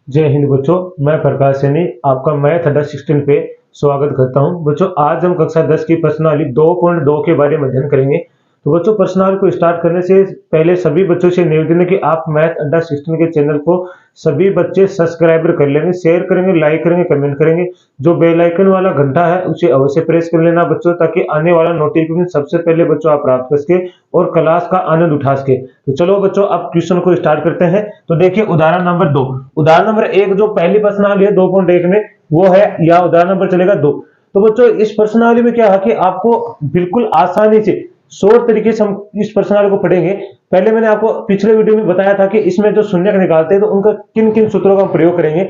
जय हिंद बच्चों। मैं प्रकाश सैनी आपका मैथ अड्डा 16 पे स्वागत करता हूं। बच्चों आज हम कक्षा 10 की प्रश्नावली 2.2 के बारे में अध्ययन करेंगे। तो बच्चों प्रश्नावली को स्टार्ट करने से पहले सभी बच्चों से निवेदन है कि आप मैथ अड्डा 16 के चैनल को सभी बच्चे सब्सक्राइब कर लेंगे, शेयर करेंगे, लाइक करेंगे, कमेंट करेंगे। जो बेल आइकन वाला घंटा है उसे अवश्य प्रेस कर लेना बच्चों, ताकि आने वाला नोटिफिकेशन सबसे पहले बच्चों आप प्राप्त कर सके और क्लास का आनंद उठा सके। तो चलो बच्चों अब क्वेश्चन को स्टार्ट करते हैं। तो देखिए उदाहरण नंबर 2, उदाहरण नंबर 1 जो पहली प्रश्नावली है 2.1 में वो है, या उदाहरण नंबर चलेगा 2। तो बच्चों इस प्रश्नावली में क्या है कि आपको बिल्कुल आसानी से शॉर्ट तरीके से हम इस प्रश्नावली को पढ़ेंगे। पहले मैंने आपको पिछले वीडियो में बताया था कि इसमें जो शून्य निकालते हैं तो उनका किन किन सूत्रों का हम प्रयोग करेंगे।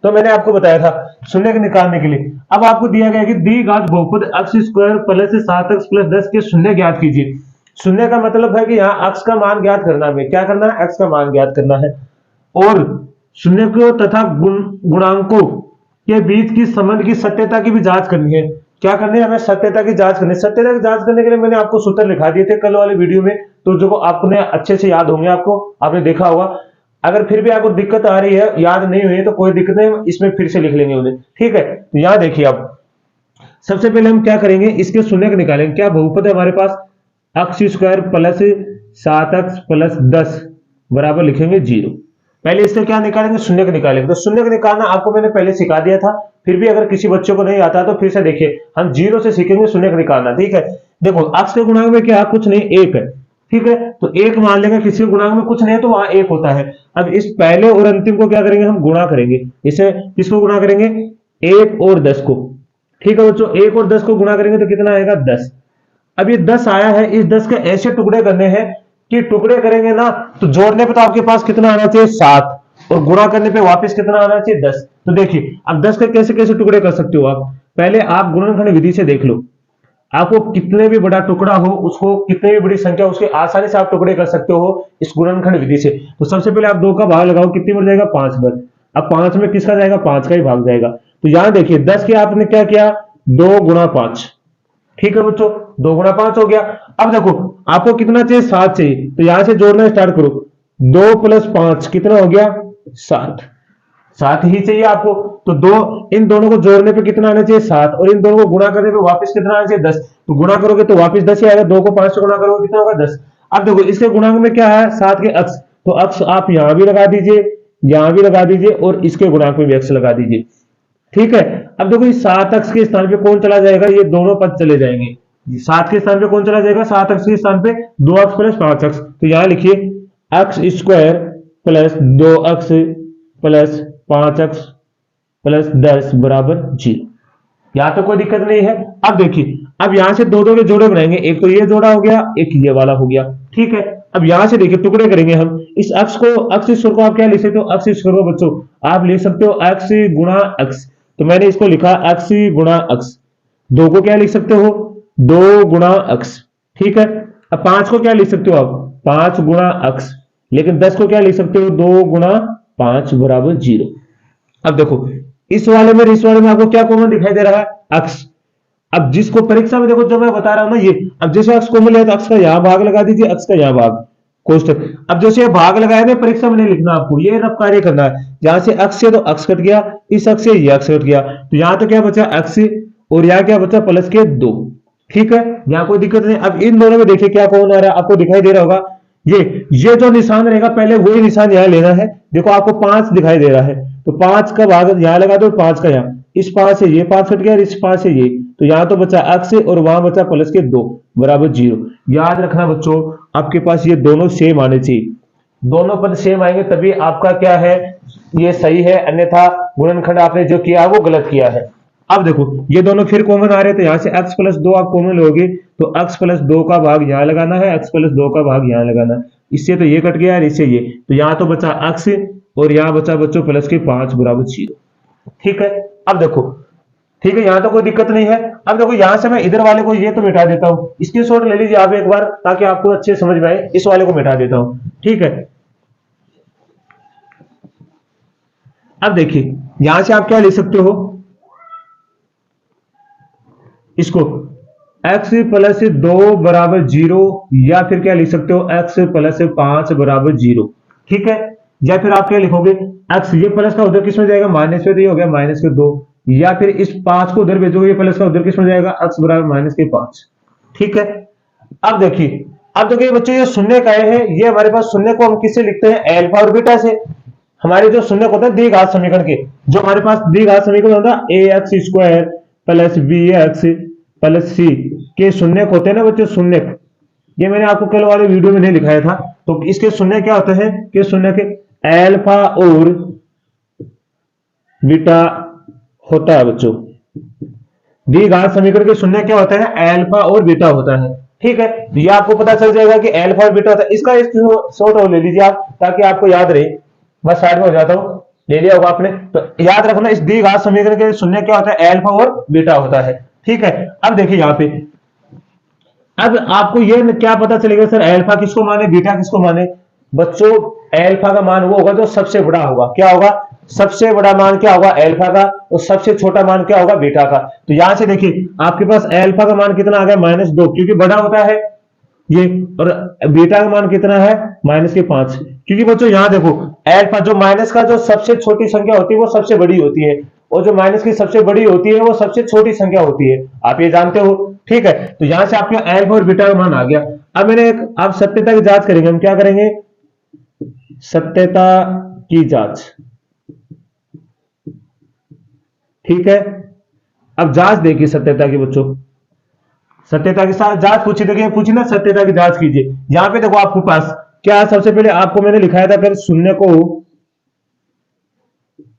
तो मैंने आपको बताया था शून्य निकालने के लिए अब आपको दिया गया कि द्विघात बहुपद x square plus 7x plus 10 के शून्य ज्ञात कीजिए। शून्य का मतलब है कि यहाँ x का मान ज्ञात करना है। क्या करना है? x का मान ज्ञात करना है और शून्य को तथा गुणांकों के बीच की संबंध की सत्यता की भी जांच करनी है। क्या करनी है? हमें सत्यता की जांच करनी है। सत्यता की जांच करने के लिए मैंने आपको सूत्र लिखा दिए थे कल वाले वीडियो में, तो जो आपने अच्छे से याद होंगे, आपको आपने देखा होगा। अगर फिर भी आपको दिक्कत आ रही है, याद नहीं हुई तो कोई दिक्कत नहीं, इसमें फिर से लिख लेंगे उन्हें। ठीक है, तो यहां देखिए आप सबसे पहले हम क्या करेंगे, इसके शून्य निकालेंगे। क्या बहुपद है हमारे पास? x square plus 7x plus 10 बराबर लिखेंगे 0। पहले इससे क्या निकालेंगे? शून्य निकालेंगे। तो शून्य निकालना आपको मैंने पहले सिखा दिया था, फिर भी अगर किसी बच्चों को नहीं आता तो फिर से देखिए, हम 0 से सीखेंगे शून्य निकालना। ठीक है, देखो x के गुणांक में क्या कुछ नहीं, 1 है। ठीक है, तो 1 मान लेंगे, किसी गुणांक में कुछ नहीं है तो वहां 1 होता है। अब इस पहले और अंतिम को क्या करेंगे? हम गुणा करेंगे। इसे किसको गुणा करेंगे? 1 और 10 को। ठीक है बच्चों, 1 और 10 को गुणा करेंगे तो कितना आएगा? 10। अब ये 10 आया है, इस 10 के ऐसे टुकड़े करने हैं कि टुकड़े करेंगे ना तो जोड़ने पे तो आपके पास कितना आना चाहिए? 7, और गुणा करने पे वापस कितना आना चाहिए? 10। तो देखिए अब 10 के कैसे कैसे टुकड़े कर सकते हो आप। पहले आप गुणनखंड विधि से देख लो, आपको कितने भी बड़ा टुकड़ा हो, उसको कितने भी बड़ी संख्या उसके आसानी से आप टुकड़े कर सकते हो इस गुणनखंड विधि से। तो सबसे पहले आप 2 का भाग लगाओ, कितनी बार जाएगा? 5 बार। अब 5 में किसका जाएगा? 5 का ही भाग जाएगा। तो यहां देखिए 10 के आपने क्या किया? 2 गुणा 5। ठीक है बच्चों, 2 गुणा 5 हो गया। अब देखो आपको कितना चाहिए? 7 चाहिए, तो यहां से जोड़ना स्टार्ट करो। 2 प्लस 5 कितना हो गया? 7। 7 ही चाहिए आपको, तो इन दोनों को जोड़ने पे कितना आना चाहिए? 7, और इन दोनों को गुणा करने पे वापस कितना आना चाहिए? 10। तो गुणा करोगे तो वापस 10 ही आएगा। 2 को 5 से गुणा करोगे कितना होगा? 10। अब देखो इसके गुणांक में क्या है? 7 के अक्ष, तो अक्ष आप यहां भी लगा दीजिए, यहां भी लगा दीजिए, और इसके गुणांक में भी अक्ष लगा दीजिए। ठीक है, अब देखो इस 7 अक्ष के स्थान पे कौन चला जाएगा? ये दोनों पद चले जाएंगे। 7 के स्थान पे कौन चला जाएगा? 7 अक्ष के स्थान पे 2 अक्ष प्लस 5 अक्ष। तो यहां लिखिए x स्क्वायर प्लस 2 अक्ष प्लस 5 अक्ष प्लस 10 बराबर 0। यहां तो कोई दिक्कत नहीं है। अब देखिए, अब यहां से दो दो के जोड़े बनाएंगे, एक तो ये जोड़ा हो गया, एक ये वाला हो गया। ठीक है, अब यहां से देखिए टुकड़े करेंगे हम। इस अक्ष को, अक्ष स्क्वायर को आप क्या लिख सकते हो? अक्ष स्क्वायर को बच्चों आप लिख सकते हो x गुणा अक्ष। तो मैंने इसको लिखा x गुणा अक्ष। 2 को क्या लिख सकते हो? 2 गुणा अक्ष। ठीक है, अब 5 को क्या लिख सकते हो आप? 5 गुणा अक्ष। लेकिन 10 को क्या लिख सकते हो? 2 गुणा 5 बराबर 0। अब देखो इस वाले में इस वाले में आपको क्या कॉमन दिखाई दे रहा है? अक्ष। अब जिसको परीक्षा में देखो जो मैं बता रहा हूं ना, ये अब जैसे अक्ष कॉमन है तो अक्ष का यहां भाग लगा दीजिए, अक्ष का यहां भाग कोष्टक। अब जैसे भाग लगाया ना, परीक्षा में नहीं लिखना आपको, ये रफ कार्य करना है। जहां से अक्ष से तो अक्ष कट गया, इस अक्ष से ये अक्ष कट गया, तो यहां तो क्या बचा? अक्ष, और यहां क्या बचा? प्लस के 2। ठीक है, यहां कोई दिक्कत नहीं। अब इन दोनों में देखिए क्या कौन आ रहा है, आपको दिखाई दे रहा होगा। ये जो निशान रहेगा पहले वही निशान यहां लेना है। देखो आपको 5 दिखाई दे रहा है, तो 5 का भाग यहां लगा दो, 5 का यहां, इस 5 से ये 5 कट गया, इस 5 से ये, तो यहां तो बचा अक्ष और वहां बचा प्लस के 2 बराबर 0। याद रखना बच्चों, आपके पास ये दोनों सेम आने चाहिए। दोनों पद सेम आएंगे तभी आपका क्या है, ये सही है, अन्यथा गुणनखंड आपने जो किया वो गलत किया है। अब देखो ये दोनों फिर कॉमन आ रहे थे, यहां से x प्लस 2 आप कॉमन लोगे तो x प्लस 2 का भाग यहां लगाना है, x प्लस 2 का भाग यहां लगाना है। इससे तो ये कट गया और इससे ये, तो यहां तो बचा x और यहां बचा बच्चों प्लस के 5 बराबर 0। ठीक है, अब देखो, ठीक है, यहां तो कोई दिक्कत नहीं है। अब देखो यहां से मैं इधर वाले को ये तो मिटा देता हूं, इसकी शॉट ले लीजिए आप एक बार ताकि आपको अच्छे समझ में आए। इस वाले को मिटा देता हूं। ठीक है, अब देखिए यहां से आप क्या लिख सकते हो? इसको x प्लस 2 बराबर 0, या फिर क्या लिख सकते हो? x प्लस 5 बराबर 0। ठीक है, या फिर आप क्या लिखोगे, एक्स ये प्लस का उधर किस में जाएगा, माइनस में, तो ये हो गया माइनस के 2, या फिर इस 5 को उधर भेजोगे, ये प्लस का उधर किस में जाएगा, एक्स बराबर माइनस के 5। ठीक है, अब देखिए बच्चों, ये शून्य का है, ये हमारे पास शून्य को हम किससे लिखते हैं, अल्फा और बीटा से। हमारे जो शून्य होता है द्विघात समीकरण के, जो हमारे पास द्विघात समीकरण होता है A X square plus B X plus C के शून्य होते हैं ना बच्चों, शून्य, ये मैंने आपको कल वाले वीडियो में नहीं लिखाया था। तो इसके शून्य क्या होते हैं, कि शून्य के अल्फा और बीटा होता है बच्चों। द्विघात समीकरण के शून्य क्या होता है, अल्फा और बीटा होता है। ठीक है, ये आपको पता चल जाएगा कि अल्फा और बीटा होता है। इसका एक शॉर्ट ले लीजिए आप, ताकि आपको याद रहे। मैं साइड में हो जाता हूं, ले लिया होगा आपने, तो याद रखना इस द्विघात समीकरण के शून्य क्या होता है, अल्फा और बीटा होता है। ठीक है, अब देखिए यहाँ पे, अब आपको ये क्या पता चलेगा सर, अल्फा किसको माने, बीटा किसको माने। बच्चों, अल्फा का मान वो होगा जो सबसे बड़ा होगा, क्या होगा, सबसे बड़ा मान क्या होगा, अल्फा का, और सबसे छोटा मान क्या होगा, बीटा का। तो यहां से देखिए आपके पास अल्फा का मान कितना आ गया, -2, क्योंकि बड़ा होता है ये, और बीटा का मान कितना है, -5। क्योंकि बच्चों यहां देखो, अल्फा जो माइनस का जो सबसे छोटी संख्या होती है वो सबसे बड़ी होती है, और जो माइनस की सबसे बड़ी होती है वो सबसे छोटी संख्या होती है, आप ये जानते हो। ठीक है, तो यहां से आपके अल्फा और बीटा का मान आ गया। अब मैंने एक, आप सत्यता की जांच करेंगे, हम क्या करेंगे, सत्यता की जांच। ठीक है, अब जांच देखिए सत्यता की बच्चों, सत्यता के साथ जांच पूछी, देखिए पूछी ना, सत्यता की जांच कीजिए। यहां पे देखो आपके पास क्या है, सबसे पहले आपको मैंने लिखाया था फिर शून्य को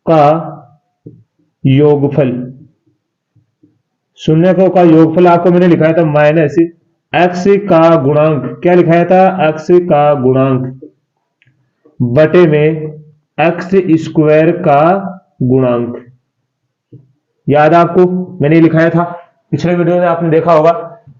का योगफल, शून्य को का योगफल आपको मैंने लिखाया था माइनस एक्स का गुणांक, क्या लिखाया था, एक्स का गुणांक बटे में एक्स स्क्वायर का गुणांक। याद आपको मैंने लिखाया था, पिछले वीडियो में आपने देखा होगा।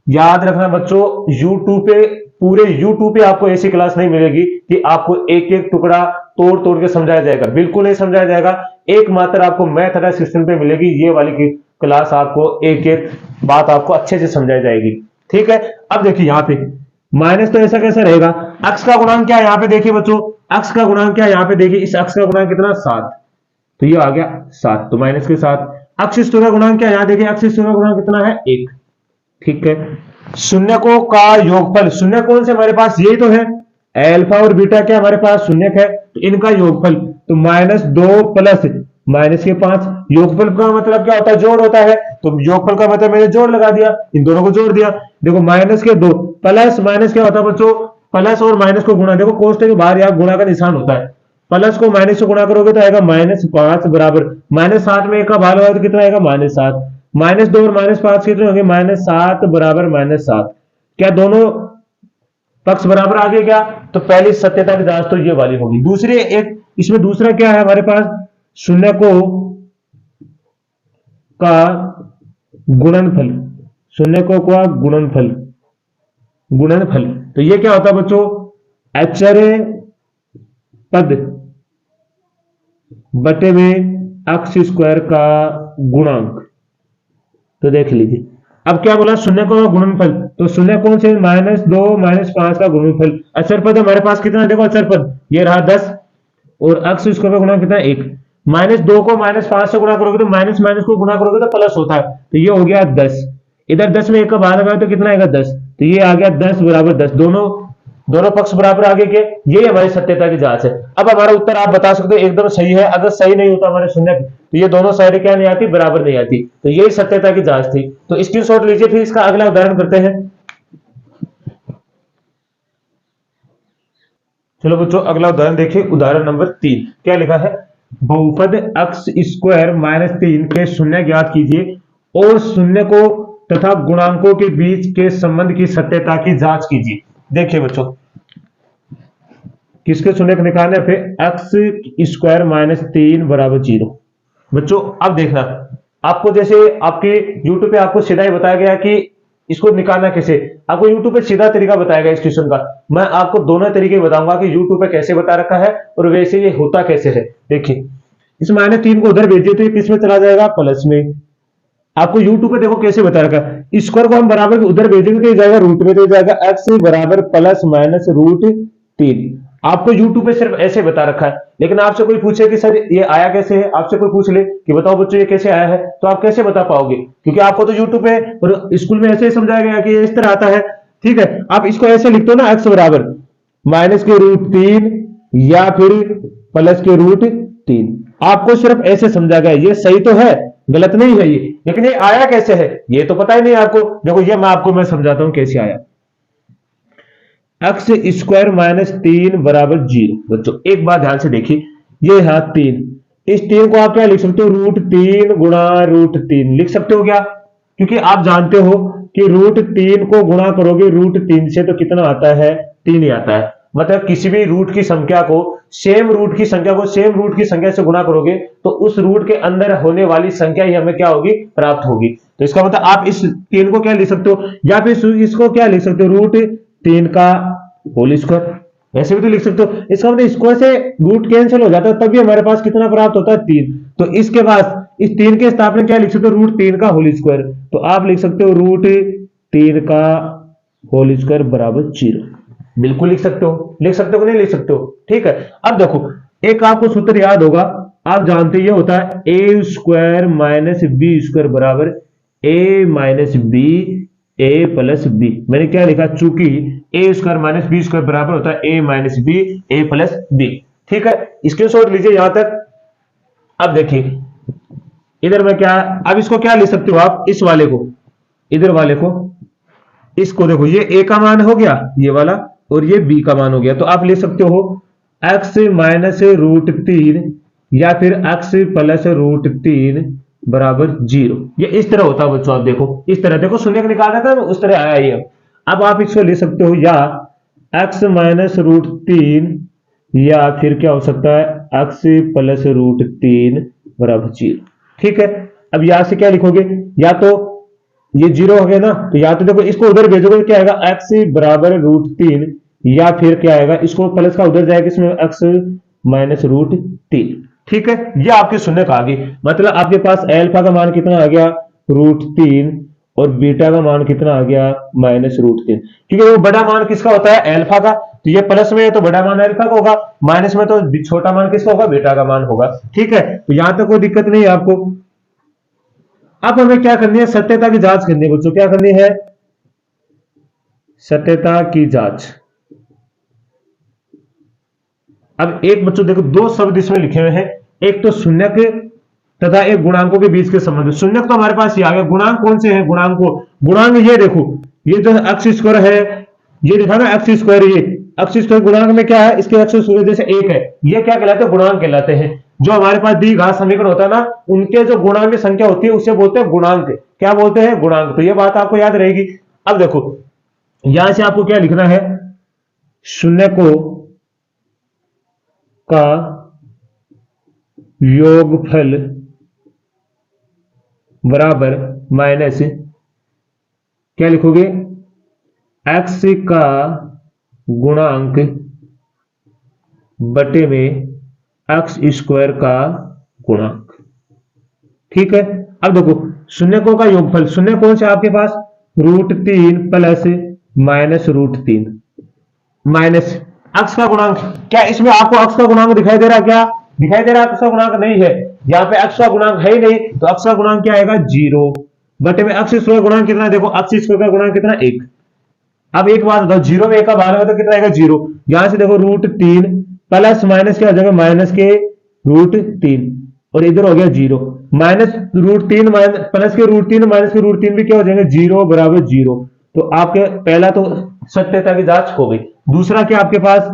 याद रखना बच्चों, YouTube पे, पूरे YouTube पे आपको ऐसी क्लास नहीं मिलेगी कि आपको एक एक टुकड़ा तोड़ तोड़ के समझाया जाएगा, बिल्कुल नहीं समझाया जाएगा। एकमात्र आपको मैथ अड्डा सिस्टम पे मिलेगी ये वाली की क्लास, आपको एक एक बात आपको अच्छे से समझाई जाएगी। ठीक है, अब देखिए यहाँ पे माइनस, तो ऐसा कैसे रहेगा, अक्स का गुणांक क्या है, यहाँ पे देखिए बच्चों, अक्स का गुणांक क्या है, यहाँ पे देखिए, इस अक्स का गुणांक कितना, 7, तो ये आ गया 7, तो माइनस के 7। अक्ष स्थिर का गुणांक क्या है, यहाँ देखिए, अक्ष स्थिर का गुणांक कितना है, 1। ठीक है, शून्य को का योगफल, शून्य कौन से हमारे पास, यही तो है, अल्फा और बीटा क्या हमारे पास शून्य है, तो इनका योगफल, तो -2 प्लस -5। योगफल का मतलब क्या होता है, जोड़ होता है, तो योगफल का मतलब मैंने जोड़ लगा दिया, इन दोनों को जोड़ दिया। देखो -2 प्लस माइनस क्या होता है बच्चों, प्लस और माइनस को गुणा, देखो कोष्टक के बाहर यहाँ गुणा का निशान होता है, प्लस को माइनस से गुणा करोगे तो आएगा -5 बराबर -7 में 1 का भाग लगाओ तो कितना आएगा, -7। -2 और -5 कितने होंगे, -7 बराबर -7। क्या दोनों पक्ष बराबर आ गए क्या, तो पहली सत्यता की जांच तो ये वाली होगी। दूसरी एक, इसमें दूसरा क्या है हमारे पास, शून्य को का गुणनफल, शून्य को का गुणनफल, गुणनफल, तो ये क्या होता है बच्चों, आश्चर्य पद बटे में एक्स स्क्वायर का गुणांक। तो देख लीजिए, अब क्या बोला, शून्य को गुणनफल, तो शून्य कौन से, -2 -5 का गुणनफल। अचर पद हमारे पास कितना, देखो अचर पद ये रहा 10, और एक्स स्क्वायर का गुणांक कितना, 1। -2 को -5 से गुणा करोगे तो माइनस माइनस को गुणा करोगे तो प्लस होता है, तो ये हो गया 10। इधर 10 में 1 का भाग लगाओ तो कितना आएगा, 10, तो ये आ गया 10 बराबर 10, दोनों दोनों पक्ष बराबर आगे के, ये हमारी सत्यता की जांच है। अब हमारा उत्तर आप बता सकते हो एकदम सही है, अगर सही नहीं होता हमारे शून्य, तो ये दोनों साइड क्या नहीं आती, बराबर नहीं आती, तो यही सत्यता की जांच थी। तो स्क्रीनशॉट लीजिए, फिर इसका अगला उदाहरण करते हैं। चलो बच्चों, अगला उदाहरण देखिए, उदाहरण नंबर 3 क्या लिखा है, बहुपद एक्स स्क्वायर -3 के शून्य ज्ञात कीजिए और शून्य को तथा गुणांकों के बीच के संबंध की सत्यता की जांच कीजिए। देखिए बच्चों, किसके शून्य को निकालने, फिर एक्स स्क्वायर -3 बराबर 0। बच्चों अब देखना, आपको जैसे आपके YouTube पे आपको सीधा ही बताया गया कि इसको निकालना कैसे, आपको YouTube पे सीधा तरीका बताया गया इस क्वेश्चन का। मैं आपको दोनों तरीके बताऊंगा कि YouTube पे कैसे बता रखा है और वैसे ये होता कैसे है। देखिए, इस -3 को उधर भेजिए तो ये किस में चला जाएगा, प्लस में। आपको YouTube पे देखो कैसे बता रखा है, स्क्वायर को हम बराबर उधर भेजेंगे तो ये जाएगा रूट में, तो जाएगा एक्स बराबर +- √3। आपको YouTube पे सिर्फ ऐसे बता रखा है, लेकिन आपसे कोई पूछे कि सर ये आया कैसे है, आपसे कोई पूछ ले कि बताओ बच्चों ये कैसे आया है, तो आप कैसे बता पाओगे, क्योंकि आपको तो YouTube पे और स्कूल में ऐसे ही समझाया गया कि ये इस तरह आता है। ठीक है, आप इसको ऐसे लिख दो ना, एक्स बराबर माइनस के रूट 3 या फिर प्लस के रूट 3। आपको सिर्फ ऐसे समझा गया, ये सही तो है, गलत नहीं है ये, लेकिन ये आया कैसे है ये तो पता ही नहीं आपको। देखो ये मैं समझाता हूं कैसे आया। एक्स स्क्वायर माइनस 3 बराबर 0। बच्चों एक बात ध्यान से देखिए, ये है 3, इस 3 को आप क्या लिख सकते हो, रूट 3 गुणा रूट 3 लिख सकते हो क्या, क्योंकि आप जानते हो कि रूट 3 को गुणा करोगे रूट 3 से तो कितना आता है, 3 ही आता है। मतलब किसी भी रूट की संख्या को सेम रूट की संख्या से गुणा करोगे तो उस रूट के अंदर होने वाली संख्या ही हमें क्या होगी, प्राप्त होगी। तो इसका मतलब आप इस 3 को क्या लिख सकते हो, या फिर इसको क्या लिख सकते हो, रूट 3 का होल स्क्वायर, ऐसे भी तो लिख सकते हो। इसका मतलब स्क्वायर से रूट कैंसिल हो जाता है, तभी हमारे पास कितना प्राप्त होता है, 3। तो इसके बाद इस 3 के स्थान क्या लिख सकते हो, रूट 3 का होल स्क्वायर। तो आप लिख सकते हो रूट 3 का होल स्क्वायर बराबर 0। बिल्कुल लिख सकते हो, नहीं लिख सकते हो। ठीक है, अब देखो एक आपको सूत्र याद होगा, आप जानते ये होता है ए स्क्वायर माइनस बी स्क्वायर बराबर ए माइनस बी ए प्लस बी। मैंने क्या लिखा, चूंकि ए स्क्वायर माइनस बी स्क्वायर बराबर होता है ए माइनस बी ए प्लस बी। ठीक है, स्क्रीनशॉट लीजिए यहां तक। अब देखिए इधर में क्या, अब इसको क्या लिख सकते हो आप, इस वाले को, इधर वाले को, इसको देखो, ये ए का मान हो गया ये वाला, और ये बी का मान हो गया। तो आप ले सकते हो एक्स माइनस रूट 3 या फिर एक्स प्लस रूट 3 बराबर 0। ये इस तरह होता है बच्चों, आप देखो इस तरह, देखो शून्य निकालना था उस तरह आया ये। अब आप इसको ले सकते हो या एक्स माइनस रूट 3 या फिर क्या हो सकता है एक्स प्लस रूट 3 बराबर 0। ठीक है, अब यहां से क्या लिखोगे, या तो ये 0 हो गया ना, तो या तो देखो इसको उधर भेजोगे क्या आएगा, एक्स बराबर रूट 3, या फिर क्या आएगा, इसको प्लस का उधर जाएगा, इसमें एक्स माइनस रूट 3। ठीक है, ये आपके शून्य का आ गई, मतलब आपके पास एल्फा का मान कितना आ गया, रूट 3, और बीटा का मान कितना आ गया, माइनस रूट 3। क्योंकि वो बड़ा मान किसका होता है, एल्फा का, तो ये प्लस में है तो बड़ा मान एल्फा का होगा, माइनस में तो छोटा मान किसका होगा, बीटा का मान होगा। ठीक है, तो यहां तक कोई दिक्कत नहीं है आपको। अब हमें क्या करनी है, सत्यता की जांच करनी है बच्चों, क्या करनी है, सत्यता की जांच। अब एक बच्चों देखो दो शब्द इसमें लिखे हुए हैं, एक तो शून्यक तथा एक गुणांकों के बीच के संबंध। शून्यक तो हमारे पास ये आ गया, गुणांक कौन से हैं, गुणांक ये देखो, ये जो एक्स स्क्वायर है, ये लिखा ना एक्स स्क्वायर, ये एक्स स्क्वायर गुणांक में क्या है, इसके एक्स स्क्वायर जैसे 1 है, ये क्या कहलाते हैं, गुणांक कहलाते हैं। जो हमारे पास द्विघात समीकरण होता है ना, उनके जो गुणांक संख्या होती है उसे बोलते हैं गुणांक। क्या बोलते हैं, गुणांक। तो ये बात आपको याद रहेगी। अब देखो यहां से आपको क्या लिखना है, शून्य को का योगफल बराबर माइनस क्या लिखोगे, एक्स का गुणांक बटे में एक्स स्क्वायर का गुणांक। ठीक है, अब देखो शून्यकों का योगफल, शून्य कौन से आपके पास, root 3 plus minus root 3 minus X का गुणांक। क्या इसमें आपको एक्स का गुणांक दिखाई दे रहा है, क्या दिखाई दे रहा है, एक्स का गुणांक नहीं है, यहाँ पे एक्स का गुणांक है ही नहीं, तो एक्स का गुणांक क्या आएगा, 0 बटे में एक्स स्क्वायर गुणांक कितना है, देखो एक्स स्क्वायर का गुणांक कितना, 1। अब एक बात बताओ, 0 में 1 का भाग तो कितना आएगा, 0। यहां से देखो रूट 3 प्लस माइनस क्या हो जाएगा, माइनस के रूट 3, और इधर हो गया 0, माइनस रूट 3 प्लस के रूट 3 माइनस के रूट 3 भी क्या हो जाएंगे, 0 बराबर 0। तो आपके पहला तो सत्यता की जांच हो गई। दूसरा क्या आपके पास,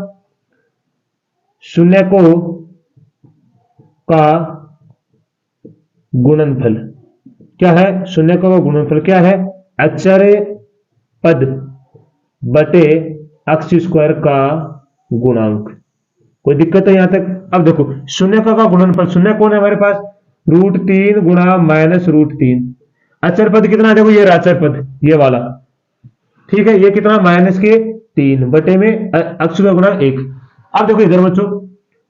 शून्य को का गुणनफल क्या है, शून्य का गुणनफल क्या है, अचर पद बटे एक्स स्क्वायर का गुणांक। कोई दिक्कत है यहां तक। अब देखो शून्य का गुणनफल, शून्य कौन है हमारे पास, रूट 3 गुणा माइनस रूट 3, अचर पद कितना, देखो ये अचर पद ये वाला, ठीक है, ये कितना, माइनस के 3 बटे में एक्स का गुणा 1। अब देखो इधर बच्चों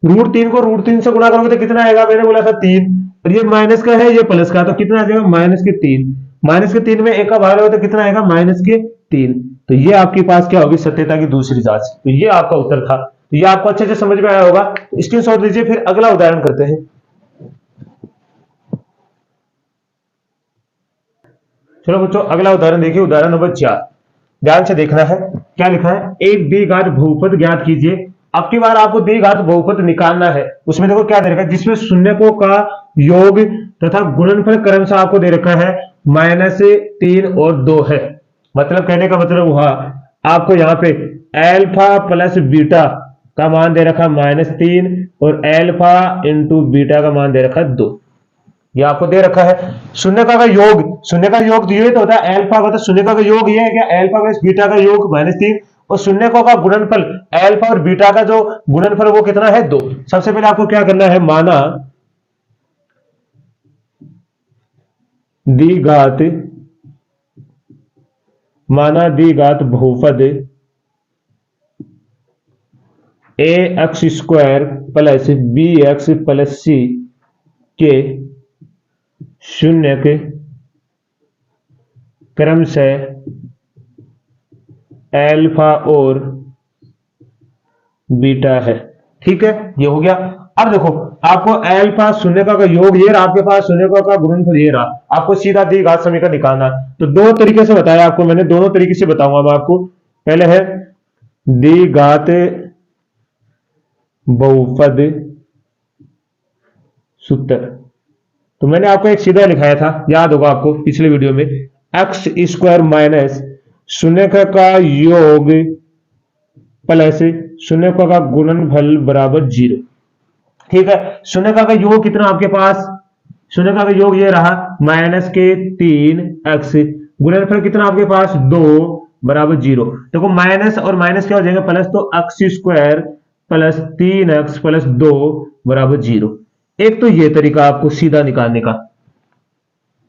रूट 3 को रूट 3 से गुणा करोगे तो कितना आएगा, मैंने बोला था 3, और ये माइनस का है ये प्लस का, तो कितना आ जाएगा, माइनस के 3, माइनस के 3 में 1 का भाग होगा तो कितना आएगा, माइनस के 3। तो ये आपके पास क्या होगी, सत्यता की दूसरी जांच। तो ये आपका उत्तर था। तो ये आपको अच्छे से समझ में आया होगा, स्क्रीनशॉट लीजिए। फिर अगला उदाहरण करते हैं। चलो बच्चों अगला उदाहरण देखिए, उदाहरण नंबर 4। ध्यान से देखना है, क्या लिखा है, एक द्विघात बहुपद ज्ञात कीजिए। अब की बार आपको द्विघात बहुपद निकालना है। उसमें देखो क्या दे रखा है, जिसमें शून्यकों का योग तथा गुणनफल क्रमशः आपको दे रखा है -3 और 2 है। मतलब कहने का मतलब हुआ आपको यहाँ पे अल्फा प्लस बीटा का मान दे रखा -3 और अल्फा इंटू बीटा का मान दे रखा 2। ये आपको दे रखा है। शून्यका का योग, शून्यका का योग ये तो होता है अल्फा, मतलब शून्यका का योग ये है कि अल्फा प्लस बीटा का योग -3 और शून्यकों का गुणनफल अल्फा और बीटा का जो गुणनफल वो कितना है 2। सबसे पहले आपको क्या करना है, माना द्विघात बहुपद A X square plus B X plus C के शून्य के क्रम से अल्फा और बीटा है। ठीक है, ये हो गया। अब देखो आपको अल्फा शून्यका का योग ये रहा, आपके पास शून्यका का गुणनफल ये रहा, आपको सीधा द्विघात समीकरण निकालना। तो दो तरीके से बताया आपको मैंने, दोनों तरीके से बताऊंगा मैं आपको। पहले है द्विघात बहुपद सूत्र। तो मैंने आपको एक सीधा लिखाया था, याद होगा आपको पिछले वीडियो में, एक्स स्क्वायर माइनस शून्यका का योग प्लस शून्यका का गुणनफल बराबर 0। ठीक है, शून्यका का योग कितना आपके पास, शून्यका का योग ये रहा -3x, गुणनफल कितना आपके पास 2 बराबर 0। देखो माइनस और माइनस क्या हो जाएगा प्लस, तो x square plus 3x plus 2 बराबर 0। एक तो ये तरीका आपको सीधा निकालने का,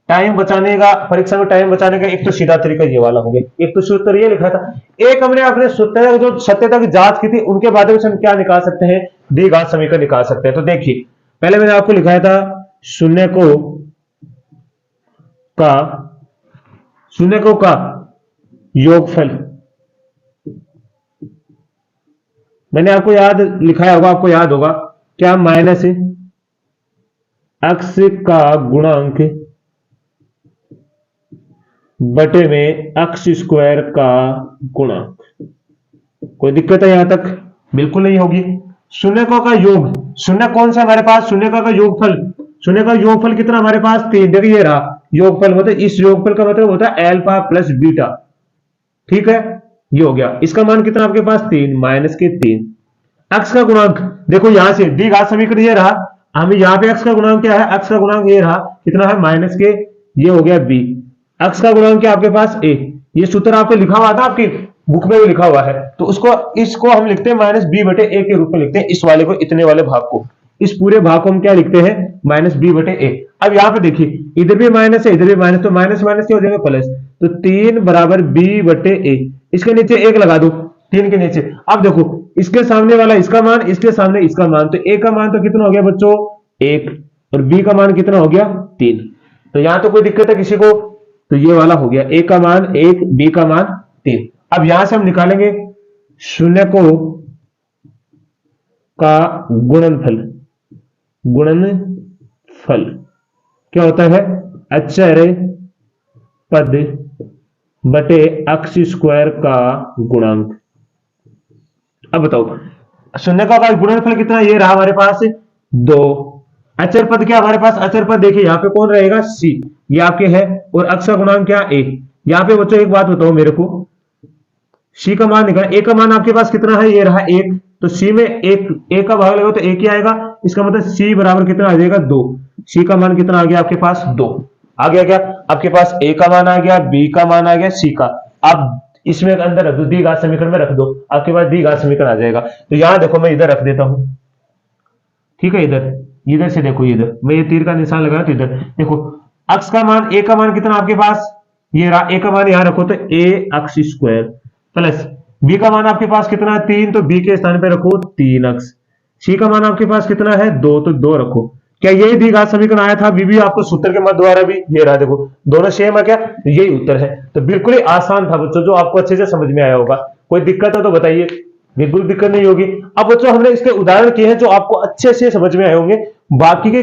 टाइम बचाने का, परीक्षा में टाइम बचाने का एक तो सीधा तरीका ये वाला हो गया। एक तो सूत्र ये लिखा था, एक हमने अपने सूत्र जो सत्यता की जांच की थी उनके माध्यम से हम क्या निकाल सकते हैं, द्विघात समीकरण निकाल सकते हैं। तो देखिए पहले मैंने आपको लिखाया था शून्यकों का योगफल, मैंने आपको याद लिखाया होगा, आपको याद होगा क्या, माइनस एक्स का गुणांक बटे में एक्स स्क्वायर का गुणांक। कोई दिक्कत है यहां तक? बिल्कुल नहीं होगी। शून्यकों का योग, शून्य कौन सा हमारे पास, शून्यकों का योगफल, शून्य का योगफल कितना हमारे पास 3। देखिए ये रहा योगफल, मतलब इस योगफल का मतलब होता है अल्फा प्लस बीटा। ठीक है, ये हो गया। इसका मान कितना आपके पास 3 -3। एक्स का गुणांक देखो यहां से द्विघात समीकरण ये रहा, हमें यहाँ पे एक्स का गुणांक क्या है, एक्स का गुणांक ये रहा कितना है -, ये हो गया b। एक्स का गुणांक क्या आपके पास a, ये सूत्र आपको लिखा हुआ था, आपकी बुक में भी लिखा हुआ है। तो उसको, इसको हम लिखते हैं -b/a के रूप में लिखते हैं, इस वाले को, इतने वाले भाग को, इस पूरे भाग को हम क्या लिखते हैं -b/a। अब यहाँ पे देखिए इधर भी माइनस है, इधर भी माइनस, तो माइनस माइनस क्या हो जाएगा प्लस, तो 3 बराबर b/a। इसके नीचे 1 लगा दो, 3 के नीचे। अब देखो इसके सामने वाला इसका मान, इसके सामने इसका मान, तो a का मान तो कितना हो गया बच्चों 1 और b का मान कितना हो गया 3। तो यहां तो कोई दिक्कत है किसी को, तो ये वाला हो गया, a का मान 1, b का मान 3। अब यहां से हम निकालेंगे शून्यकों का गुणनफल, गुणनफल क्या होता है, अचर पद बटे एक्स स्क्वायर का गुणांक। अब बताओ शून्यकों का गुणनफल कितना, ये रहा हमारे पास 2। अचर पद क्या हमारे पास, अचर पद देखिए यहाँ पे कौन रहेगा c, ये आपके है, और अक्ष का गुणांक क्या a। यहाँ पे बच्चों एक बात बताओ मेरे को, c का मान निकाल, a का मान आपके पास कितना है, ये रहा 1, तो c में 1 का भाग लगो तो 1 ही आएगा, इसका मतलब c बराबर कितना आ जाएगा 2। c का मान कितना आ गया आपके पास 2। आ गया क्या आपके पास, a का मान आ गया, b का मान आ गया, c का। अब इसमें अंदर रख दो, द्विघात समीकरण में रख दो, आपके पास द्विघात समीकरण आ जाएगा। तो यहां देखो मैं इधर रख देता हूं, ठीक है, इधर से देखो, इधर मैं ये तीर का निशान लगाया, तो इधर देखो अक्ष का मान, a का मान कितना आपके पास, ये रहा, a का मान यहां रखो तो a x square plus b का मान आपके पास कितना है 3, तो b के स्थान पे रखो 3x। c का मान आपके पास कितना है 2, तो 2 रखो। क्या यही द्विघात समीकरण आया था भी आपको सूत्र के मत द्वारा भी, ये रहा देखो दोनों सेम है क्या, तो यही उत्तर है। तो बिल्कुल ही आसान था बच्चों, जो आपको अच्छे से समझ में आया होगा। कोई दिक्कत है तो बताइए, बिल्कुल दिक्कत नहीं होगी। अब बच्चों हमने इसके उदाहरण किए हैं जो आपको अच्छे से समझ में आए होंगे। बाकी के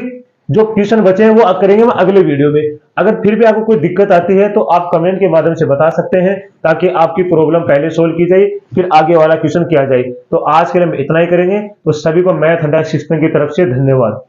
जो क्वेश्चन बचे हैं वो करेंगे हम अगले वीडियो में। अगर फिर भी आपको कोई दिक्कत आती है तो आप कमेंट के माध्यम से बता सकते हैं, ताकि आपकी प्रॉब्लम पहले सोल्व की जाए, फिर आगे वाला क्वेश्चन किया जाए। तो आज के लिए हम इतना ही करेंगे। तो सभी को मैथ अड्डा शिक्षण की तरफ से धन्यवाद।